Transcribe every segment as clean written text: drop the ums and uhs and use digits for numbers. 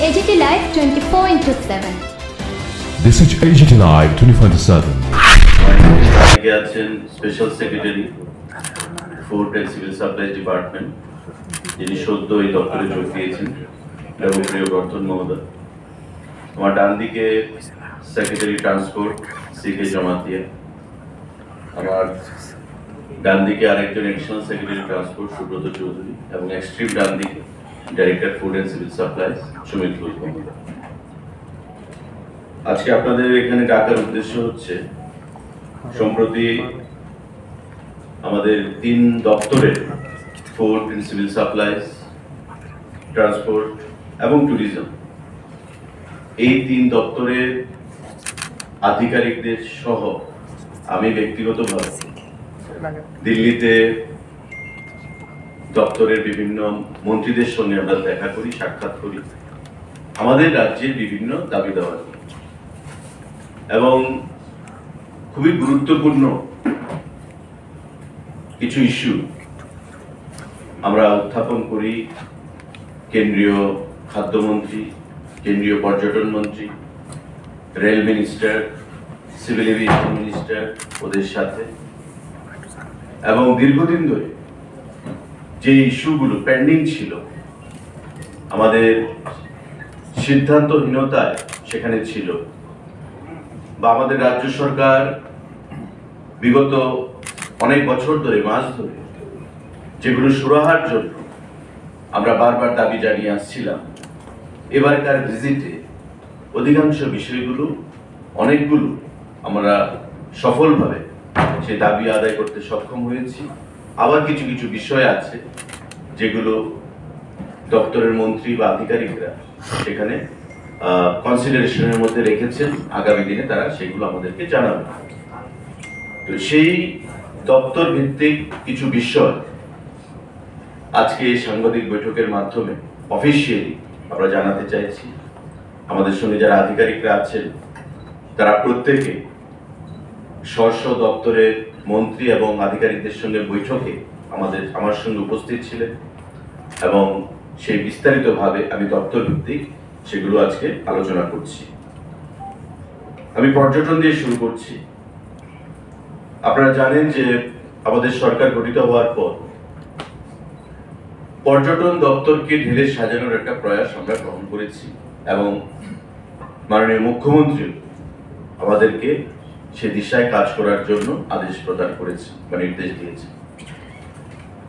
AGT Live 24/7. This is AGT Live 24/7. আজকে আছেন special secretary food and civil supplies department, যিনি সদ্য এই দপ্তরে যোগ দিয়েছেন, এবং প্রিয় বর্ধন মহোদয়। আমার ডান দিকে সেক্রেটারি ট্রান্সপোর্ট সিকে জমাতিয়া, আমার ডান দিকে আরেকজন additional secretary transport Subrata Chowdhury, এবং এক্সট্রিম ডান দিকে director food and civil supplies Sumit Ghosh মহোদয়। আজকে আপনাদের এখানে ডাকার উদ্দেশ্য হচ্ছে, সম্প্রতি আমাদের 3 দপ্তরের food and civil supplies, transport এবং ট্যুরিজম, এই 3 দপ্তরের আধিকারিকদের সহ আমি ব্যক্তিগতভাবে দিল্লিতে দপ্তরের বিভিন্ন মন্ত্রীদের সঙ্গে আমরা দেখা করি, সাক্ষাৎ করি আমাদের রাজ্যের বিভিন্ন দাবি দাওয়া নিয়ে, এবং খুবই গুরুত্বপূর্ণ কিছু ইস্যু আমরা উত্থাপন করি কেন্দ্রীয় খাদ্যমন্ত্রী, কেন্দ্রীয় পর্যটন মন্ত্রী, rail minister, civil aviation minister ওদের সাথে, এবং দীর্ঘদিন ধরে যে ইস্যুগুলো পেন্ডিং ছিল, আমাদের সিদ্ধান্তহীনতায় সেখানে ছিল, বা আমাদের রাজ্য সরকার বিগত অনেক বছর ধরে, মাস ধরে যেগুলো সুরাহার জন্য আমরা বারবার দাবি জানিয়ে আসছিলাম, এবারকার ভিজিটে অধিকাংশ বিষয়গুলো, অনেকগুলো আমরা সফলভাবে সে দাবি আদায় করতে সক্ষম হয়েছি। আবার কিছু কিছু বিষয় আছে যেগুলো দপ্তরের মন্ত্রী বা আধিকারিকরা সেখানে কনসিডারেশনের মধ্যে রেখেছেন, আগামী দিনে তারা সেগুলো আমাদেরকে জানাবে। তো সেই দপ্তর ভিত্তিক কিছু বিষয় আজকে এই সাংবাদিক বৈঠকের মাধ্যমে অফিসিয়ালি আমরা জানাতে চাইছি। আমাদের সঙ্গে যারা আধিকারিকরা আছেন তারা প্রত্যেকে স্ব দপ্তরের মন্ত্রী এবং আধিকারিকদের সঙ্গে বৈঠকে আমার সঙ্গে উপস্থিত ছিলেন, এবং সেই বিস্তারিতভাবে আমি দপ্তর ভিত্তিক সেগুলো আজকে আলোচনা করছি। আমি পর্যটন দিয়ে শুরু করছি। আপনারা জানেন যে আমাদের সরকার গঠিত হওয়ার পর পর্যটন দপ্তরকে ঢেলে সাজানোর একটা প্রয়াস আমরা গ্রহণ করেছি, এবং মাননীয় মুখ্যমন্ত্রী আমাদেরকে সে দিশায় কাজ করার জন্য আদেশ প্রদান করেছে বা নির্দেশ দিয়েছে।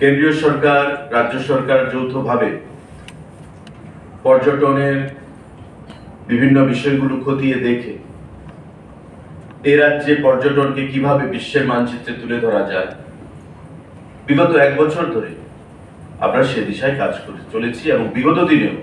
কেন্দ্রীয় সরকার, রাজ্য সরকার যৌথভাবে পর্যটনের বিভিন্ন বিষয়গুলো খতিয়ে দেখে এ রাজ্যে পর্যটনকে কিভাবে বিশ্বের মানচিত্রে তুলে ধরা যায়, বিগত 1 বছর ধরে আমরা সে দিশায় কাজ করে চলেছি, এবং বিগত দিনেও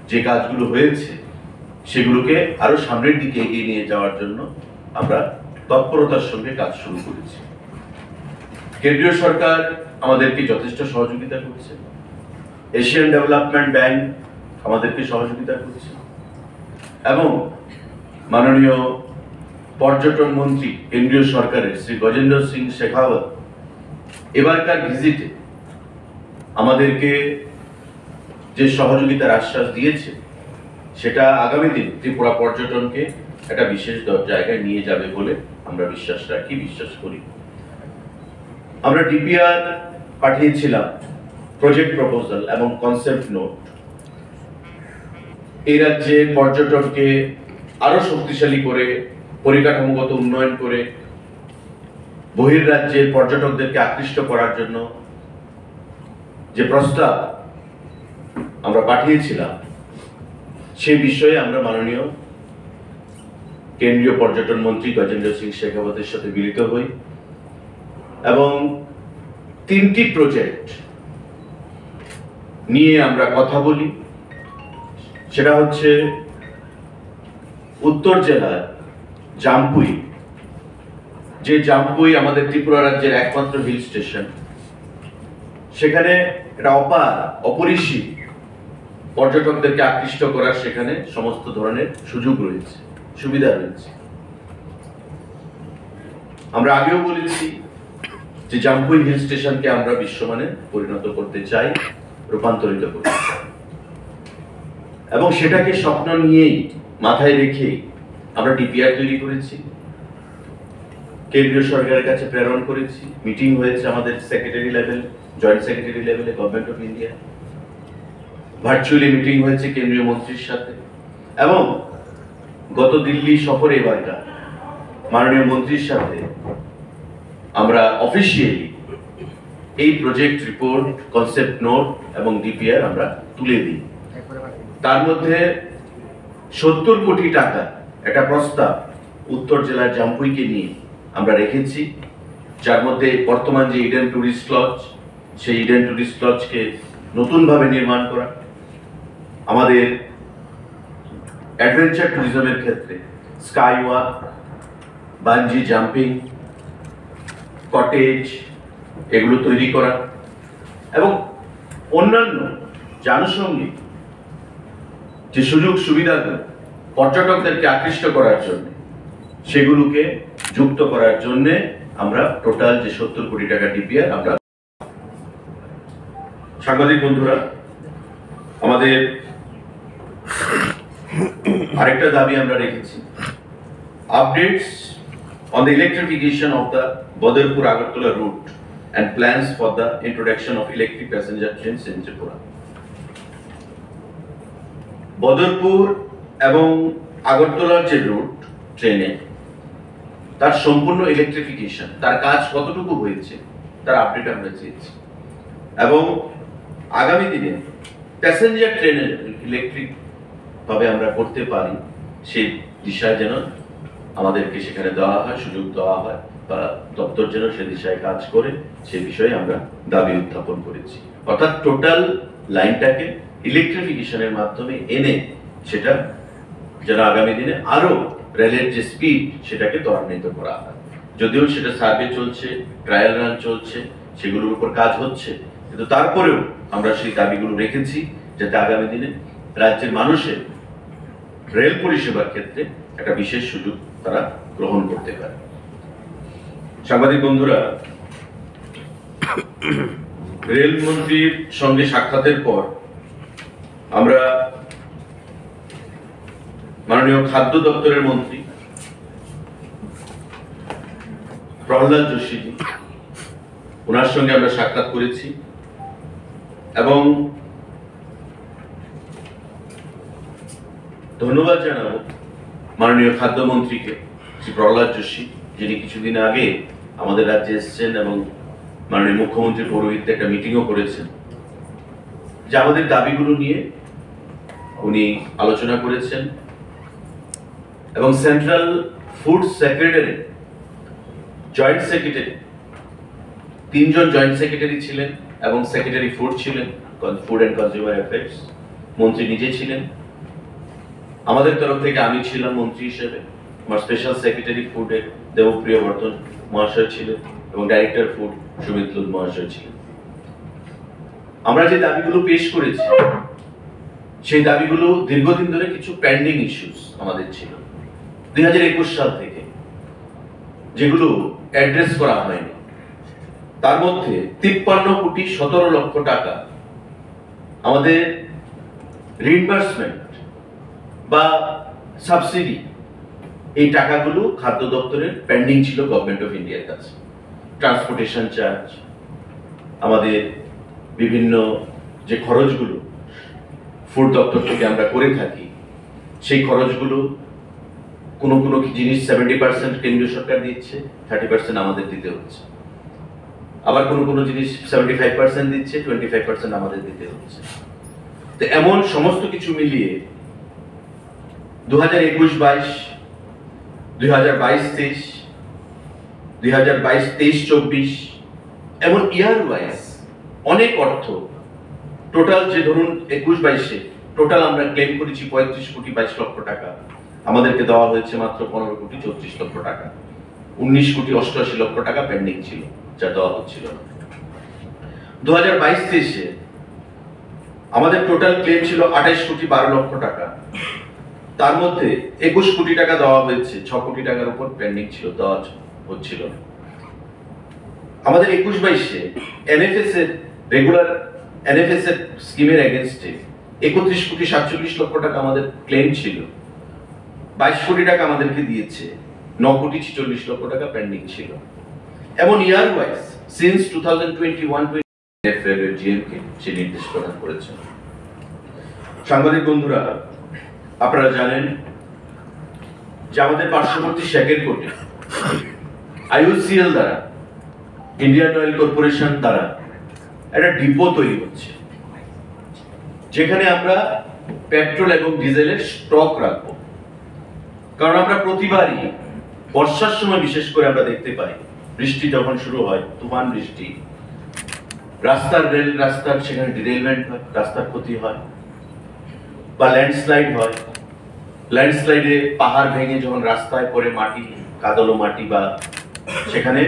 যে কাজগুলো হয়েছে সেগুলোকে আরো সামনের দিকে এগিয়ে নিয়ে যাওয়ার জন্য আমরা তৎপরতার সঙ্গে কাজ শুরু করেছি। কেন্দ্রীয় সরকার আমাদেরকে যথেষ্ট সহযোগিতা করছে, এশিয়ান ডেভেলপমেন্ট ব্যাংক আমাদেরকে সহযোগিতা করছে, এবং মাননীয় পর্যটন মন্ত্রী কেন্দ্রীয় সরকারের শ্রী গজেন্দ্র সিং শেখাওয়াত এবারকার ভিজিটে আমাদেরকে যে সহযোগিতার আশ্বাস দিয়েছে, সেটা আগামী দিন ত্রিপুরা পর্যটনকে একটা বিশেষ জায়গায় নিয়ে যাবে বলে আমরা বিশ্বাস রাখি, বিশ্বাস করি। আমরা ডিপিআর পাঠিয়েছিলাম, প্রজেক্ট প্রপোজাল এবং কনসেপ্ট নোট। এই রাজ্যের পর্যটনকে আরো শক্তিশালী করে, পরিকাঠামোগত উন্নয়ন করে বহির্রাজ্যের পর্যটকদেরকে আকৃষ্ট করার জন্য যে প্রস্তাব আমরা পাঠিয়েছিলাম, সেই বিষয়ে আমরা মাননীয় কেন্দ্রীয় পর্যটন মন্ত্রী গজেন্দ্র সিং শেখাওয়াতের সাথে মিলিত হই, এবং 3টি প্রজেক্ট নিয়ে আমরা কথা বলি। সেটা হচ্ছে উত্তর জেলার জামপুই, যে জামপুই আমাদের ত্রিপুরা রাজ্যের একমাত্র হিল স্টেশন, সেখানে একটা অপরিসীম পর্যটকদেরকে আকৃষ্ট করার সেখানে সমস্ত ধরনের সুযোগ রয়েছে, সুবিধা রয়েছে। আমরা আগেও বলেছি যে জামপুই হিল স্টেশনকে আমরা বিশ্বমানে পরিণত করতে চাই, রূপান্তরিত করতে চাই, এবং সেটাকে স্বপ্ন নিয়েই মাথায় রেখে আমরা ডিপিআর তৈরি করেছি, কেন্দ্রীয় সরকারের কাছে প্রেরণ করেছি, মিটিং হয়েছে আমাদের সেক্রেটারি লেভেল, জয়েন্ট সেক্রেটারি লেভেলে government of India, virtually meeting হয়েছে কেন্দ্রীয় মন্ত্রীর সাথে, এবং গত দিল্লি সফরে এবারটা মাননীয় মন্ত্রীর সাথে আমরা অফিসিয়ালি এই প্রজেক্ট রিপোর্ট, কনসেপ্ট নোট এবং ডিপিআর আমরা তুলে দিই। তার মধ্যে 70 কোটি টাকা একটা প্রস্তাব উত্তর জেলার জামপুইকে নিয়ে আমরা রেখেছি, যার মধ্যে বর্তমান যে ইডেন টুরিস্ট লজ, সেই ইডেন টুরিস্ট লজকে নতুনভাবে নির্মাণ করা, আমাদের অ্যাডভেঞ্চার ট্যুরিজমের ক্ষেত্রে sky walk, bungee jumping, cottage এগুলো তৈরি করা, এবং অন্যান্য যে আনুষঙ্গিক যে সুযোগ সুবিধাগুলো পর্যটকদেরকে আকৃষ্ট করার জন্য সেগুলোকে যুক্ত করার জন্য আমরা টোটাল যে 70 কোটি টাকা ডিপিআর আমরা। সাংবাদিক বন্ধুরা, আমাদের আরেকটা দাবি আমরা রেখেছি, updates on the electrification of the Badarpur-Agartala route and plans for the introduction of electric passenger trains in Tripura. Badarpur এবং আগরতলার যে রুট ট্রেনে, তার সম্পূর্ণ ইলেকট্রিফিকেশন, তার কাজ কতটুকু হয়েছে তার আপডেট আমরা চেয়েছি, এবং আগামী দিনে প্যাসেঞ্জার ট্রেনে ইলেকট্রিক ভাবে আমরা করতে পারি সেই দিশায় যেন আমাদেরকে সেখানে দেওয়া হয়, সুযোগ দেওয়া হয়, বা দপ্তর যেন সে দিশায় কাজ করে, সে বিষয়ে আমরা দাবি উত্থাপন করেছি। অর্থাৎ টোটাল লাইনটাকে ইলেকট্রিফিকেশনের মাধ্যমে এনে সেটা যেন আগামী দিনে আরো রেলের যে স্পিড সেটাকে ত্বরান্বিত করা হয়। যদিও সেটা সার্ভে চলছে, ট্রায়াল রান চলছে, সেগুলোর উপর কাজ হচ্ছে, কিন্তু তারপরেও আমরা সেই দাবিগুলো রেখেছি যাতে আগামী দিনে রাজ্যের মানুষের রেল পরিষেবার ক্ষেত্রে একটা বিশেষ সুযোগ তারা গ্রহণ করতে পারে। সাংবাদিক বন্ধুরা, রেলমন্ত্রীর সঙ্গে সাক্ষাতের পর আমরা মাননীয় খাদ্য দপ্তরের মন্ত্রী প্রহ্লাদ যোশীজি, ওনার সঙ্গে আমরা সাক্ষাৎ করেছি, এবং ধন্যবাদ জানাবো মাননীয় খাদ্যমন্ত্রীকে, শ্রী প্রহ্লাদ যোশী, যিনি কিছুদিন আগে আমাদের রাজ্যে এসেছেন এবং মাননীয় মুখ্যমন্ত্রী পৌরোহিত্যে একটা মিটিংও করেছেন, যে আমাদের দাবিগুলো নিয়ে উনি আলোচনা করেছেন, এবং central food secretary, joint secretary, 3 জন জয়েন্ট সেক্রেটারি ছিলেন এবং সেক্রেটারি ফুড ছিলেন, ফুড অ্যান্ড কনজিউমার অ্যাফেয়ার্স, মন্ত্রী নিজে ছিলেন, আমাদের তরফ থেকে আমি ছিলাম মন্ত্রী হিসেবে, আমার স্পেশাল সেক্রেটারি ফুডের দেবপ্রিয় বর্ধন মহাশয় ছিলেন, এবং ডাইরেক্টর ফুড সুমিতলুল মহাশয় ছিলেন। আমরা যে দাবিগুলো পেশ করেছি সেই দাবিগুলো দীর্ঘদিন ধরে কিছু পেন্ডিং ইস্যুস আমাদের ছিল 2021 সাল থেকে, যেগুলো অ্যাড্রেস করা হয়নি। তার মধ্যে 53 কোটি 17 লক্ষ টাকা আমাদের রিইম্বার্সমেন্ট বা সাবসিডি, এই টাকাগুলো খাদ্য দপ্তরের পেন্ডিং ছিল গভর্নমেন্ট অফ ইন্ডিয়ার কাছে। ট্রান্সপোর্টেশন চার্জ, আমাদের বিভিন্ন যে খরচগুলো ফুড দপ্তর থেকে আমরা করে থাকি, সেই খরচগুলো কোনো কোনো জিনিস 70% কেন্দ্রীয় সরকার দিচ্ছে, 30% আমাদের দিতে হচ্ছে, আবার কোনো কোনো জিনিস 75% দিচ্ছে, 25% আমাদের দিতে হচ্ছে। তো এমন সমস্ত কিছু মিলিয়ে 2021-22, 2022-23, 2022-23-24 এমন ইয়ার ওয়াইজ অনেক অর্থ, টোটাল যে ধরুন 21-22-এ টোটাল আমরা ক্লেম করেছি 35 কোটি 22 লক্ষ টাকা, আমাদেরকে দেওয়া হয়েছে মাত্র 15 কোটি 34 লক্ষ টাকা, 19 কোটি 88 লক্ষ টাকা পেন্ডিং ছিল, যা দেওয়া হচ্ছিল না। 2022-23-এ আমাদের টোটাল ক্লেম ছিল 28 কোটি 12 লক্ষ টাকা, তার মধ্যে 21 কোটি টাকা দেওয়া হয়েছে, 6 কোটি টাকার উপর পেন্ডিং ছিল, দেওয়া হচ্ছিল না। আমাদের 21-22-এ এনএফএস এর রেগুলার এনএফএস এর স্কিমের এগেইনস্টে 31,47,00,000 টাকা আমাদের ক্লেম ছিল, 22 কোটি টাকা আমাদেরকে দিয়েছে, 9,46,00,000 টাকা পেন্ডিং ছিল। এমন ইয়ার ওয়াইজ সিন্স 2021 জিএমকে সে নির্দেশ প্রদান করেছেন। সাংবাদিক বন্ধুরা, আপনারা জানেন যে আমাদের পার্শ্ববর্তী শেখেরকোটে IOCL দ্বারা, ইন্ডিয়ান অয়েল কর্পোরেশন দ্বারা একটা ডিপো তৈরি হচ্ছে, যেখানে আমরা পেট্রোল এবং ডিজেলের স্টক রাখবো। কারণ আমরা প্রতিবারই বর্ষার সময় বিশেষ করে আমরা দেখতে পাই, বৃষ্টি যখন শুরু হয়, তুফান বৃষ্টি, রাস্তার সেখানে ডিরেলমেন্ট হয়, রাস্তার ক্ষতি হয়, বা ল্যান্ডস্লাইড হয়। ল্যান্ডস্লাইডে পাহাড় ভেঙে যখন রাস্তায় পড়ে মাটি, কাদালো মাটি, বা সেখানে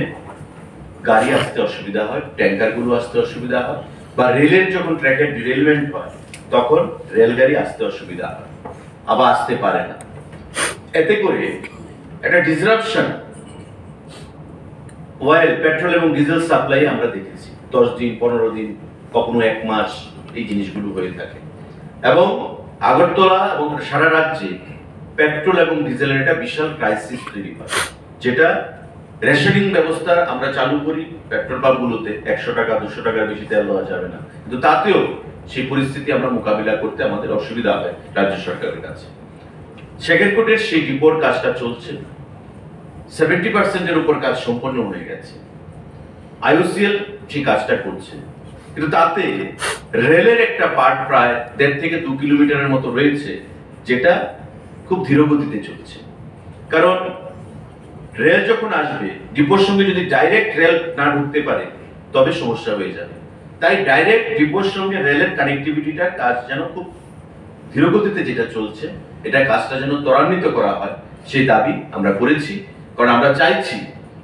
গাড়ি আসতে অসুবিধা হয়, ট্যাঙ্কারগুলো আসতে অসুবিধা হয়, বা রেলের যখন ট্র্যাকের ডিরেলমেন্ট হয় তখন রেলগাড়ি আসতে অসুবিধা হয়, আবার আসতে পারে না। এতে করে একটা ডিসরাপশন অয়েল, পেট্রোল এবং ডিজেল সাপ্লাই আমরা দেখেছি। 10 দিন, 15 দিন, কখনো 1 মাস এই জিনিসগুলো হয়ে থাকে। এবং আগরতলা এবং সারা রাজ্যে পেট্রোল এবং ডিজেলের একটা বিশাল ক্রাইসিস তৈরি হয়, যেটা রেশনিং ব্যবস্থা আমরা চালু করি। পেট্রোল পাম্পগুলোতে 100 টাকা 200 টাকার বেশি তেল দেওয়া যাবে না, কিন্তু তাতেও সেই পরিস্থিতি আমরা মোকাবিলা করতে আমাদের অসুবিধা হয় রাজ্য সরকারের কাছে। শেখেরকোটের সেই ডিপোর কাজটা চলছে, 70% উপর কাজ সম্পন্ন হয়ে গেছে। IOCL সেই কাজটা করছে, কিন্তু তাতে রেলের একটা পার্ট প্রায় 1.5 থেকে 2 কিলোমিটারের মতো রয়েছে, যেটা খুব ধীর গতিতে চলছে। কারণ রেল যখন আসবে, ডিপোর সঙ্গে যদি ডাইরেক্ট রেল না ঢুকতে পারে তবে সমস্যা হয়ে যাবে। তাই ডাইরেক্ট ডিপোর সঙ্গে রেলের কানেক্টিভিটিটার কাজ যেন খুব ধীর গতিতে যেটা চলছে, এটা কাজটা যেন ত্বরান্বিত করা হয়, সেই দাবি আমরা করেছি। কারণ আমরা চাইছি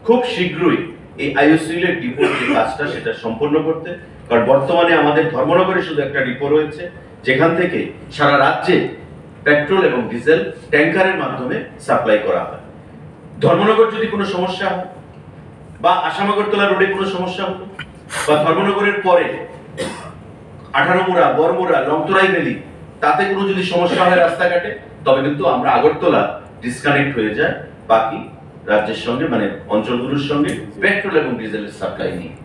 খুব শীঘ্রই এই IOCL এর ডিপোর যে কাজটা সেটা সম্পন্ন করতে। কারণ বর্তমানে আমাদের ধর্মনগরে শুধু একটা ডিপো রয়েছে, যেখান থেকে সারা রাজ্যে পেট্রোল এবং ডিজেল ট্যাঙ্কারের মাধ্যমে সাপ্লাই করা হয়। ধর্মনগর যদি কোনো সমস্যা হয়, বা আসামাগরতলা রোডে কোনো সমস্যা হলো, বা ধর্মনগরের পরে 18 মুড়া, বরমুড়া, লংতরাই ভ্যালি, তাতে কোনো যদি সমস্যা হয় রাস্তাঘাটে, তবে কিন্তু আমরা আগরতলা ডিসকানেক্ট হয়ে যায় বাকি রাজ্যের সঙ্গে, মানে অঞ্চলগুলোর সঙ্গে পেট্রোল এবং ডিজেলের সাপ্লাই নিয়ে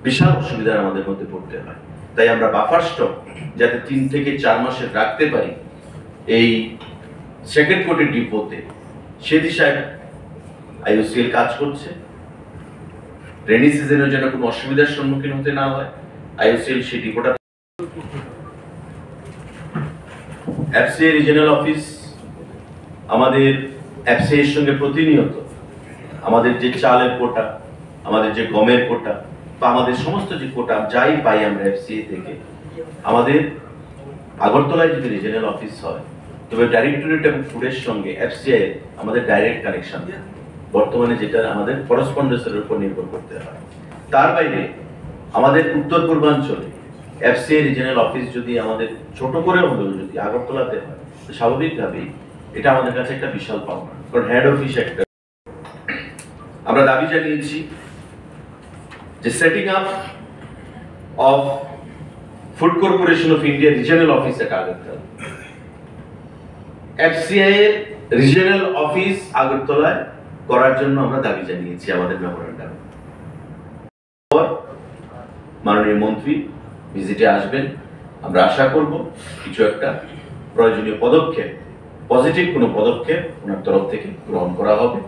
বিশাল অসুবিধার আমাদের মধ্যে পড়তে হয়। তাই আমরা বাফার স্টক যাতে 3 থেকে 4 মাসের রাখতে পারি এই শেখেরকোটের ডিপোতে, সে দিশায় IOCL কাজ করছে। রেনি সিজনের জন্য কোনো অসুবিধার সম্মুখীন হতে না হয়, IOCL সেই ডিপোটা। FCI রিজিওনাল অফিস আমাদের FCI এর সঙ্গে প্রতিনিয়ত আমাদের যে চালের কোটা, আমাদের যে গমের কোটা, বা আমাদের সমস্ত যে কোটা যাই পাই আমরা FCI থেকে, আমাদের আগরতলায় যদি রিজিওনাল অফিস হয় তবে ডাইরেক্টরেট এবং ফুডের সঙ্গে FCI আমাদের ডাইরেক্ট কানেকশন, বর্তমানে যেটা আমাদের করসপন্ডেন্সের উপর নির্ভর করতে হয়। তার বাইরে আমাদের উত্তর পূর্বাঞ্চলে FCI রিজিওনাল অফিস যদি আমাদের ছোট করে হলেও যদি আগরতলাতে হয়, তো স্বাভাবিকভাবেই এটা আমাদের কাছে একটা বিশাল পাওনা। কারণ হেড অফিস একটা, আমরা দাবি জানিয়েছি যে setting up of food corporation of India regional office at Agartala. FCI এর রিজিওনাল অফিস আগরতলায় করার জন্য আমরা দাবি জানিয়েছি আমাদের মেমোরেন্ডামে। মাননীয় মন্ত্রী ভিজিটে আসবেন, আমরা আশা করব কিছু একটা প্রয়োজনীয় পদক্ষেপ, পজিটিভ কোনো পদক্ষেপ ওনার তরফ থেকে গ্রহণ করা হবে।